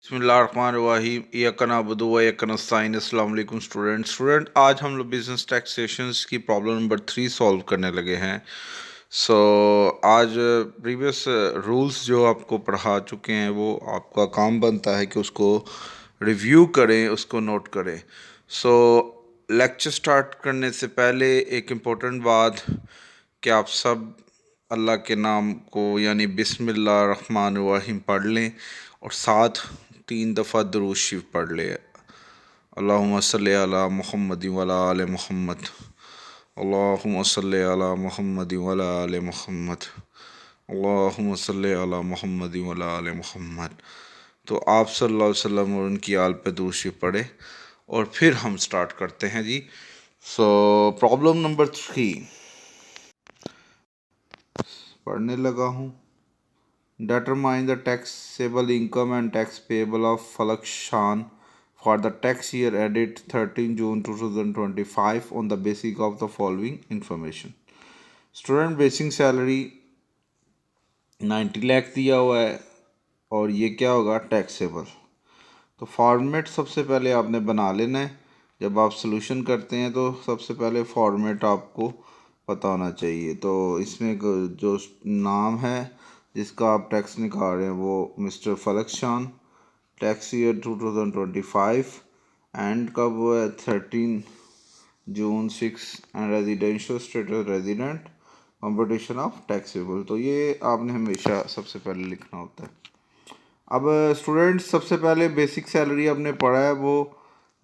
बिस्मिल्लाहिर्रहमानिर्रहीम इय्याका नअबुदु व इय्याका नस्तईन। अस्सलाम वालेकुम स्टूडेंट, आज हम लोग बिजनेस टैक्सेशंस की प्रॉब्लम नंबर 3 सॉल्व करने लगे हैं। आज प्रीवियस रूल्स जो आपको पढ़ा चुके हैं वो आपका काम बनता है कि उसको रिव्यू करें, उसको नोट करें। लेक्चर स्टार्ट करने से पहले एक इम्पोर्टेंट बात कि आप सब अल्लाह के नाम को यानी बिस्मिल्लाह रहमान रहीम पढ़ लें और साथ 3 दफ़ा दुरूद शरीफ पढ़ लें। अल्लाहुम्मा सल्ली अला मुहम्मद व अला आले मुहम्मद, अल्लाहुम्मा सल्ली अला मुहम्मद व अला आले मुहम्मद, अल्लाहुम्मा सल्ली अला मुहम्मद व अला आले मुहम्मद। तो आप सल्लल्लाहु अलैहि वसल्लम और उनकी आल पे दुरूद शरीफ पढ़े और फिर हम स्टार्ट करते हैं जी। प्रॉब्लम नंबर 3 पढ़ने लगा हूँ। Determine the taxable income and tax payable of Falak Shan for the tax year ended 13 June 2025 on the basis of the following information. Student basic salary 90 lakh दिया हुआ है और ये क्या होगा, टैक्सेबल। तो फॉर्मेट सबसे पहले आपने बना लेना है। जब आप सोल्यूशन करते हैं तो सबसे पहले फॉर्मेट आपको पता होना चाहिए। तो इसमें जो नाम है जिसका आप टैक्स निकाल रहे हैं वो मिस्टर फलक शान, टैक्स ईयर 2025 एंड कब वो है 13 जून 6 and residential status resident, competition of taxable. तो ये आपने हमेशा सबसे पहले लिखना होता है। अब स्टूडेंट सबसे पहले बेसिक सैलरी आपने पढ़ा है वो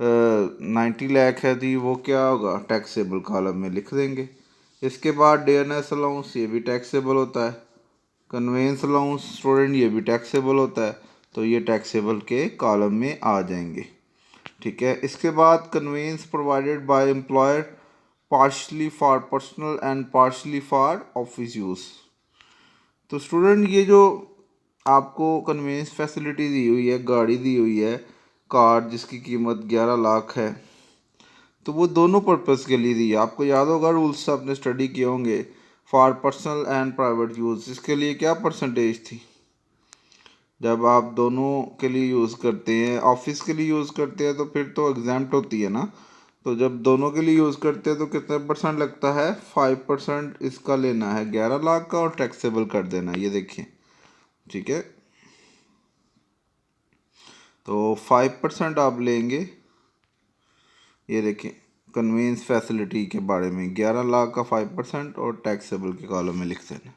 90 लाख है थी, वो क्या होगा, टैक्सेबल कॉलम में लिख देंगे। इसके बाद डेयरनेस अलाउंस, ये भी टैक्सेबल होता है। कन्वेंस अलाउंस स्टूडेंट, ये भी टैक्सेबल होता है, तो ये टैक्सेबल के कॉलम में आ जाएंगे। ठीक है। इसके बाद conveyance provided by employer partly for personal and partly for office use. तो स्टूडेंट ये जो आपको कन्वेंस फैसिलिटी दी हुई है, गाड़ी दी हुई है, कार जिसकी कीमत 11 लाख है, तो वो दोनों पर्पस के लिए दी है। आपको याद होगा, रूल्स आपने स्टडी किए होंगे। For personal and private use, इसके लिए क्या परसेंटेज थी? जब आप दोनों के लिए यूज़ करते हैं, ऑफिस के लिए यूज़ करते हैं तो फिर तो एग्जैम्प्ट होती है ना। तो जब दोनों के लिए यूज़ करते हैं तो कितने परसेंट लगता है? 5% इसका लेना है 11 लाख का और टैक्सेबल कर देना है, ये देखिए। ठीक है, तो 5% आप लेंगे। ये देखिए कन्वेंस फैसिलिटी के बारे में 11 लाख का 5% और टैक्सेबल के कॉलम में लिख देना।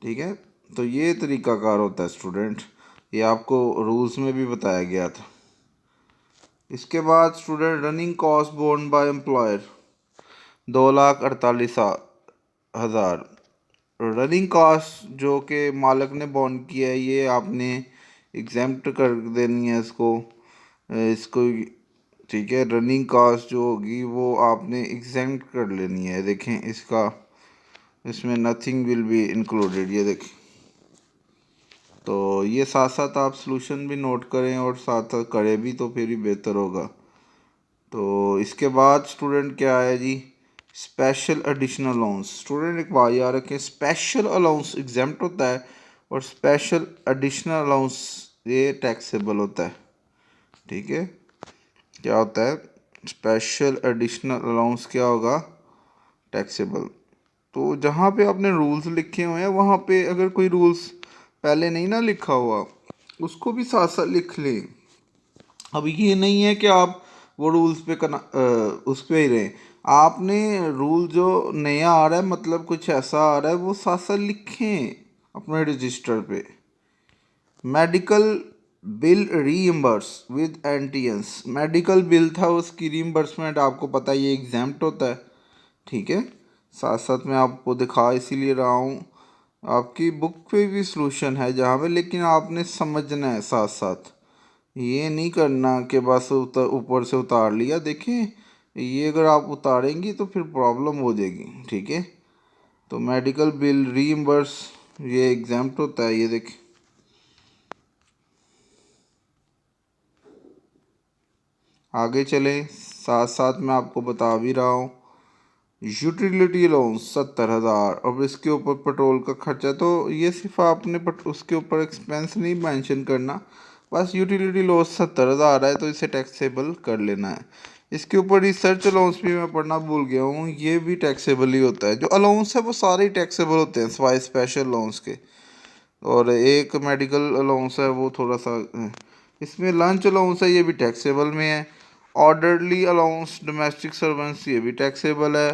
ठीक है, तो ये तरीकाकार होता है स्टूडेंट, ये आपको रूल्स में भी बताया गया था। इसके बाद student running cost borne by employer 2,48,000। Running cost जो कि मालिक ने बॉन्ड किया है, ये आपने एग्जेम्प्ट कर देनी है इसको। ठीक है, रनिंग कॉस्ट जो होगी वो आपने एग्जेम्प्ट कर लेनी है। देखें इसका, इसमें नथिंग विल बी इंक्लूडेड, ये देखें। तो ये साथ साथ आप सॉल्यूशन भी नोट करें और साथ साथ करें भी तो फिर ही बेहतर होगा। तो इसके बाद स्टूडेंट क्या है जी, स्पेशल एडिशनल अलाउंस। स्टूडेंट एक बात याद रखें, स्पेशल अलाउंस एग्जेम्प्ट होता है और स्पेशल एडिशनल अलाउंस ये टैक्सेबल होता है। ठीक है, क्या होता है? स्पेशल एडिशनल अलाउंस क्या होगा? टैक्सेबल। तो जहाँ पे आपने रूल्स लिखे हुए हैं वहाँ पे अगर कोई रूल्स पहले नहीं ना लिखा हुआ, उसको भी साथ साथ लिख लें। अब ये नहीं है कि आप वो रूल्स पे उस पे ही रहें। आपने रूल जो नया आ रहा है, मतलब कुछ ऐसा आ रहा है, वो साथ साथ लिखें अपने रजिस्टर पे। मेडिकल बिल रीइम्बर्स विद एंटीएंस, मेडिकल बिल था उसकी रीइम्बर्समेंट आपको पता है ये एग्जैम्प्ट होता है। ठीक है, साथ साथ मैं आपको दिखा इसीलिए रहा हूँ, आपकी बुक पे भी सॉल्यूशन है जहाँ पे, लेकिन आपने समझना है साथ साथ। ये नहीं करना कि बस ऊपर से उतार लिया। देखें, ये अगर आप उतारेंगी तो फिर प्रॉब्लम हो जाएगी। ठीक है, तो मेडिकल बिल रीइम्बर्स ये एग्जैम्प्ट होता है, ये देखें। आगे चलें, साथ साथ मैं आपको बता भी रहा हूँ। यूटिलिटी अलाउंस 70,000, और इसके ऊपर पेट्रोल का खर्चा, तो ये सिर्फ आपने उसके ऊपर एक्सपेंस नहीं मेंशन करना, बस यूटिलिटी लॉस 70,000 है तो इसे टैक्सेबल कर लेना है। इसके ऊपर रिसर्च अलाउंस भी मैं पढ़ना भूल गया हूँ, ये भी टैक्सेबल ही होता है। जो अलाउंस है वो सारे ही टैक्सेबल होते हैं सिवाय स्पेशल अलाउंस के, और एक मेडिकल अलाउंस है वो थोड़ा सा है। इसमें लंच अलाउंस है, ये भी टैक्सेबल में है। ऑर्डरली अलाउंस डोमेस्टिक सर्वेंट्स, ये भी टैक्सेबल है।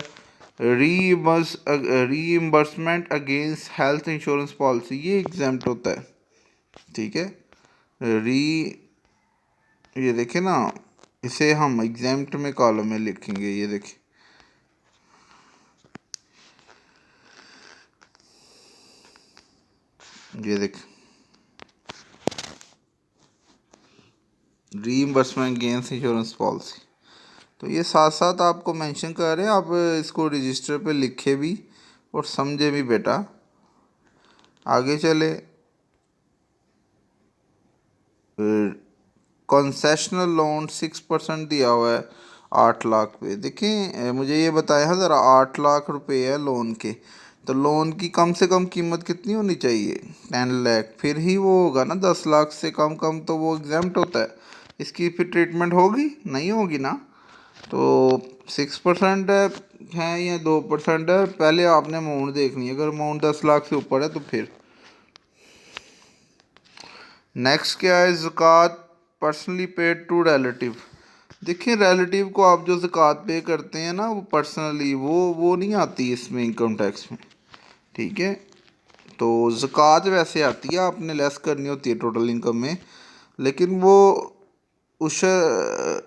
Reimbursement against health insurance policy, ये एग्जाम्प्ट होता है, ठीक है। री ये देखें ना, इसे हम एग्जाम्प्ट में कॉलम में लिखेंगे, ये देखें, ये देखें, रीइम्बर्समेंट अगेंस्ट इंश्योरेंस पॉलिसी। तो ये साथ साथ आपको मेंशन कर रहे हैं, आप इसको रजिस्टर पे लिखे भी और समझे भी बेटा। आगे चले, कंसेशनल लोन 6% दिया हुआ है 8 लाख पे। देखिए मुझे ये बताया है ज़रा, 8 लाख रुपए है लोन के, तो लोन की कम से कम कीमत कितनी होनी चाहिए? 10 लाख, फिर ही वो होगा ना। 10 लाख से कम कम तो वो एग्जाम्प्ट होता है। इसकी फिर ट्रीटमेंट होगी नहीं होगी ना। तो 6% है या 2% है, पहले आपने अमाउंट देखनी है। अगर अमाउंट 10 लाख से ऊपर है तो फिर नेक्स्ट क्या है, ज़कात पर्सनली पेड टू रिलेटिव। देखिए रिलेटिव को आप जो ज़कात पे करते हैं ना, वो पर्सनली वो नहीं आती इसमें इनकम टैक्स में, ठीक है। तो ज़कात वैसे आती है, आपने लेस करनी होती है टोटल इनकम में, लेकिन वो उस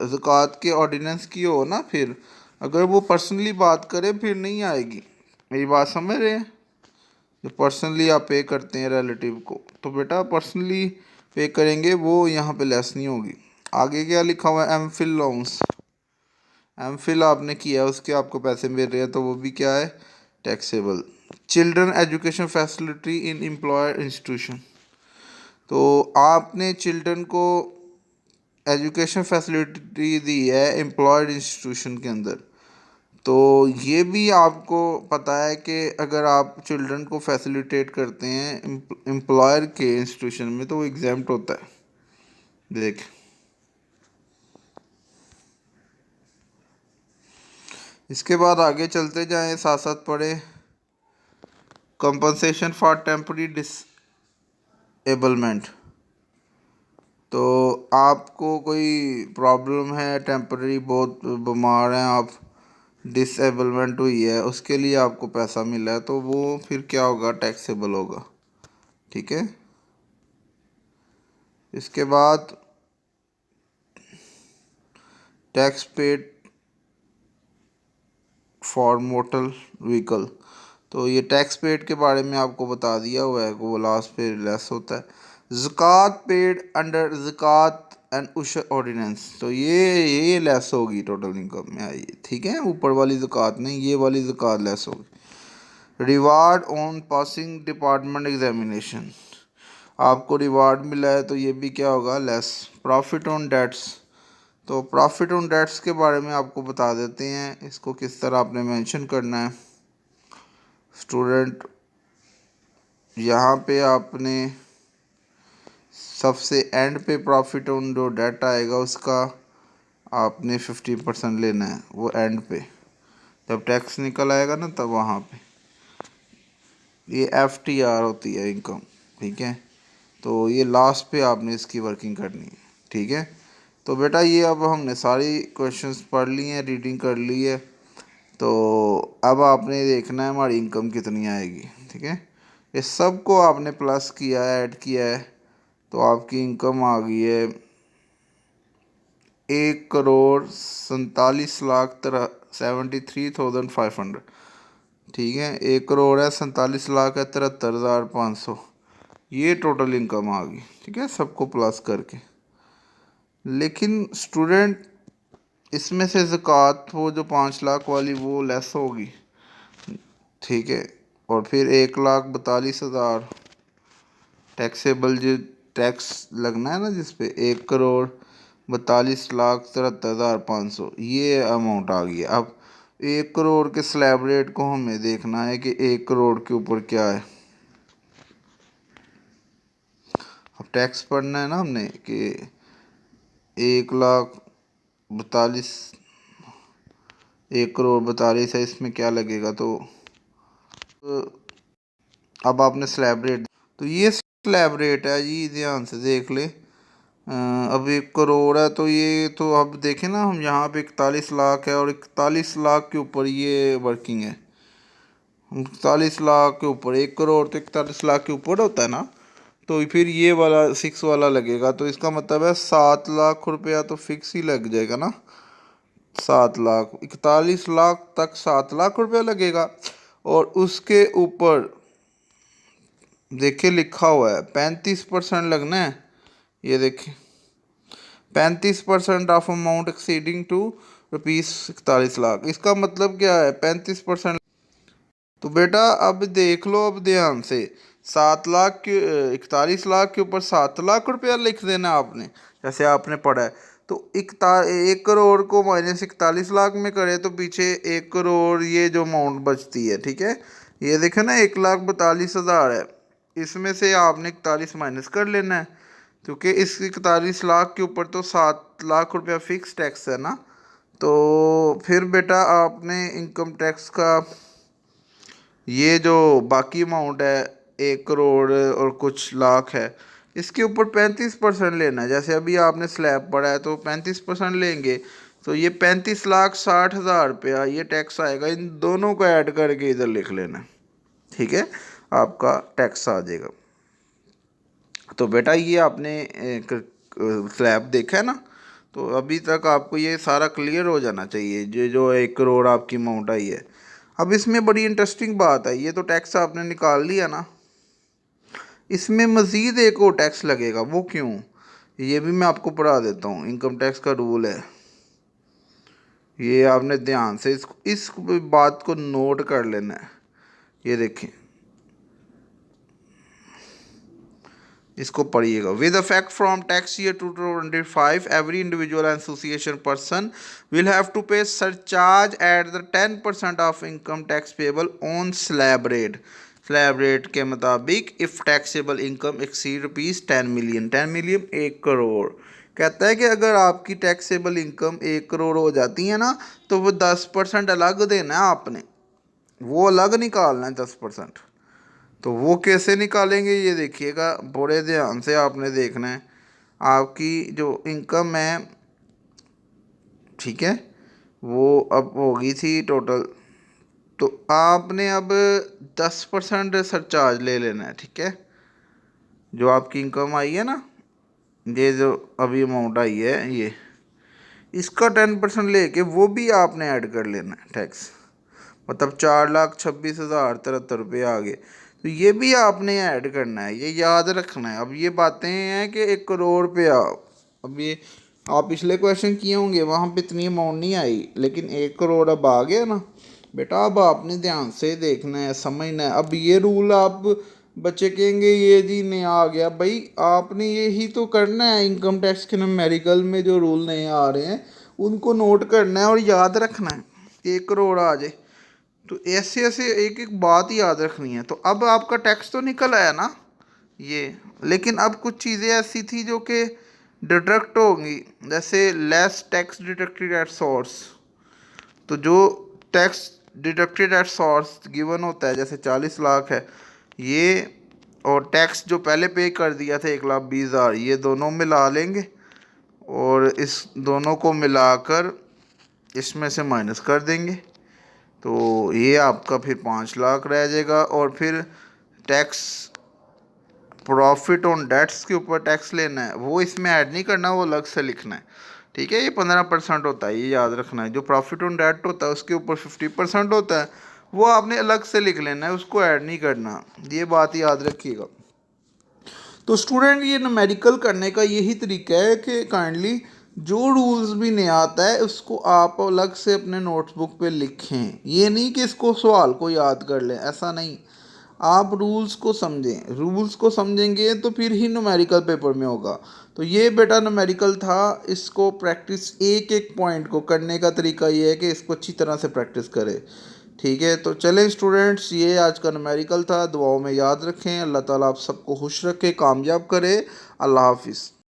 ज़कात के ऑर्डिनेंस की हो ना, फिर अगर वो पर्सनली बात करे फिर नहीं आएगी। मेरी बात समझ रहे हैं? जो पर्सनली आप पे करते हैं रिलेटिव को, तो बेटा पर्सनली पे करेंगे, वो यहाँ पे लेस नहीं होगी। आगे क्या लिखा हुआ है, M Phil loans. M Phil आपने किया उसके आपको पैसे मिल रहे हैं, तो वो भी क्या है, taxable. Children education facility in employer institution, तो आपने चिल्ड्रन को एजुकेशन फैसिलिटी दी है एम्प्लॉयड इंस्टीट्यूशन के अंदर। तो ये भी आपको पता है कि अगर आप चिल्ड्रन को फैसिलिटेट करते हैं एम्प्लॉयर के इंस्टीट्यूशन में, तो वो एग्जाम्प्ट होता है। देख, इसके बाद आगे चलते जाएं, साथ साथ पढ़े। कंपनसेशन फॉर टेम्पररी डिसेबलमेंट, तो आपको कोई प्रॉब्लम है, टेम्पररी बहुत बीमार हैं आप, डिसेबलमेंट हुई है, उसके लिए आपको पैसा मिला है, तो वो फिर क्या होगा, टैक्सेबल होगा, ठीक है। इसके बाद tax paid for motor vehicle, तो ये टैक्स पेड के बारे में आपको बता दिया हुआ है, वो लास्ट पे लेस होता है। ज़कात पेड अंडर ज़कात एंड उशर ऑर्डिनेंस, तो ये लेस होगी टोटल इनकम में आई, ठीक है। ऊपर वाली ज़कात नहीं, ये वाली ज़कात लेस होगी। Reward on passing department examination, आपको रिवार्ड मिला है तो ये भी क्या होगा, लेस। प्रॉफिट ऑन डेट्स, तो प्रॉफिट ऑन डेट्स के बारे में आपको बता देते हैं, इसको किस तरह आपने मेंशन करना है। स्टूडेंट यहाँ पे आपने सबसे एंड पे प्रॉफिट ऑन जो डेट आएगा उसका आपने 50% लेना है, वो एंड पे जब टैक्स निकल आएगा ना, तब वहाँ पे ये FTR होती है इनकम, ठीक है। तो ये लास्ट पे आपने इसकी वर्किंग करनी है, ठीक है। तो बेटा ये अब हमने सारी क्वेश्चंस पढ़ ली हैं, रीडिंग कर ली है, तो अब आपने देखना है हमारी इनकम कितनी आएगी, ठीक है। ये सब को आपने प्लस किया है, ऐड किया है, तो आपकी इनकम आ गई है 1,47,73,500, ठीक है। 1 करोड़ है, 47 लाख है, 73,500, ये टोटल इनकम आ गई, ठीक है, सबको प्लस करके। लेकिन स्टूडेंट इसमें से ज़कात वो जो 5 लाख वाली वो लेस होगी, ठीक है। और फिर 1,42,000 टैक्सेबल जो टैक्स लगना है ना, जिसपे 1,42,73,500 ये अमाउंट आ गई। अब 1 करोड़ के स्लैब रेट को हमें देखना है कि 1 करोड़ के ऊपर क्या है। अब टैक्स पढ़ना है ना हमने कि 1,42 1,42 है, इसमें क्या लगेगा। तो अब आपने स्लैब रेट, तो ये स्लैब रेट है जी, ध्यान से देख ले। अब 1 करोड़ है तो ये तो अब देखें ना हम, यहाँ पे 41 लाख है और 41 लाख के ऊपर ये वर्किंग है। 41 लाख के ऊपर 1 करोड़ तो 41 लाख के ऊपर होता है ना, तो फिर ये वाला 6 वाला लगेगा। तो इसका मतलब है 7 लाख रुपया तो फिक्स ही लग जाएगा ना। 7 लाख, 41 लाख तक 7 लाख रुपया लगेगा। और उसके ऊपर देखिए लिखा हुआ है 35% लगना है। ये देखिए 35% of amount exceeding to ₹41 lakh. इसका मतलब क्या है 35%। तो बेटा अब देख लो, अब ध्यान से, 7 लाख के 41 लाख के ऊपर 7 लाख रुपया लिख देना आपने, जैसे आपने पढ़ा है। तो 1 करोड़ को माइनस 41 लाख में करे तो पीछे 1 करोड़ ये जो अमाउंट बचती है, ठीक है। ये देखे ना 1,42,000 है, इसमें से आपने 41 माइनस कर लेना है, क्योंकि इस 41 लाख के ऊपर तो 7 लाख रुपया फिक्स टैक्स है ना। तो फिर बेटा आपने इनकम टैक्स का ये जो बाकी अमाउंट है 1 करोड़ और कुछ लाख है, इसके ऊपर 35% लेना है। जैसे अभी आपने स्लैब पढ़ा है तो 35% लेंगे, तो ये 35,60,000 रुपया ये टैक्स आएगा। इन दोनों को ऐड करके इधर लिख लेना, ठीक है, आपका टैक्स आ जाएगा। तो बेटा ये आपने स्लैब देखा है ना, तो अभी तक आपको ये सारा क्लियर हो जाना चाहिए, ये जो 1 करोड़ आपकी अमाउंट आई है। अब इसमें बड़ी इंटरेस्टिंग बात है, ये तो टैक्स आपने निकाल लिया ना, इसमें मज़ीद एक और टैक्स लगेगा। वो क्यों, ये भी मैं आपको पढ़ा देता हूँ। इनकम टैक्स का रूल है, ये आपने ध्यान से इस बात को नोट कर लेना है। ये देखें, इसको पढ़िएगा। With effect from tax year 2025 every individual and association person will have to pay surcharge at the 10% of income tax payable on slab rate. Slab rate के मुताबिक if taxable income exceed ₹10 million, 10 million 1 crore. कहता है कि अगर आपकी taxable income 1 crore हो जाती है ना, तो वो 10% अलग देना है आपने, वो अलग निकालना है 10%। तो वो कैसे निकालेंगे ये देखिएगा, बड़े ध्यान से आपने देखना है। आपकी जो इनकम है, ठीक है, वो अब होगी थी टोटल, तो आपने अब 10% सरचार्ज ले लेना है, ठीक है। जो आपकी इनकम आई है ना, ये जो अभी अमाउंट आई है, ये इसका 10% लेके वो भी आपने ऐड कर लेना है टैक्स, मतलब 4,26,073 आ गए। तो ये भी आपने ऐड करना है, ये याद रखना है। अब ये बातें हैं कि 1 करोड़ पे अब ये आप पिछले क्वेश्चन किए होंगे, वहाँ पे इतनी अमाउंट नहीं आई, लेकिन 1 करोड़ अब आ गया ना बेटा। अब आपने ध्यान से देखना है, समझना है। अब ये रूल आप बच्चे कहेंगे ये जी नया आ गया, भाई आपने यही तो करना है। इनकम टैक्स के न्यूमेरिकल में जो रूल नए आ रहे हैं उनको नोट करना है और याद रखना है, 1 करोड़ आ जाए। तो ऐसे ऐसे एक एक बात याद रखनी है। तो अब आपका टैक्स तो निकल आया ना ये, लेकिन अब कुछ चीज़ें ऐसी थी जो कि डिडक्ट होंगी, जैसे less tax deducted at source. तो जो tax deducted at source given होता है, जैसे 40 लाख है ये, और टैक्स जो पहले पे कर दिया था 1,20,000, ये दोनों मिला लेंगे और इस दोनों को मिलाकर इसमें से माइनस कर देंगे। तो ये आपका फिर 5 लाख रह जाएगा। और फिर टैक्स प्रॉफिट ऑन डेट्स के ऊपर टैक्स लेना है, वो इसमें ऐड नहीं करना, वो अलग से लिखना है, ठीक है। ये 15% होता है, ये याद रखना है। जो प्रॉफिट ऑन डेट होता है उसके ऊपर 50% होता है, वो आपने अलग से लिख लेना है, उसको ऐड नहीं करना, ये बात याद रखिएगा। तो स्टूडेंट ये न्यूमेरिकल करने का यही तरीका है कि काइंडली जो रूल्स भी नहीं आता है उसको आप अलग से अपने नोटबुक पे लिखें। ये नहीं कि इसको सवाल को याद कर लें, ऐसा नहीं। आप रूल्स को समझें, रूल्स को समझेंगे तो फिर ही न्यूमेरिकल पेपर में होगा। तो ये बेटा न्यूमेरिकल था, इसको प्रैक्टिस एक एक पॉइंट को करने का तरीका ये है कि इसको अच्छी तरह से प्रैक्टिस करें। ठीक है, तो चलें स्टूडेंट्स, ये आज का न्यूमेरिकल था। दुआओं में याद रखें। अल्लाह ताला आप सबको खुश रखे, कामयाब करे। अल्लाह हाफिज़।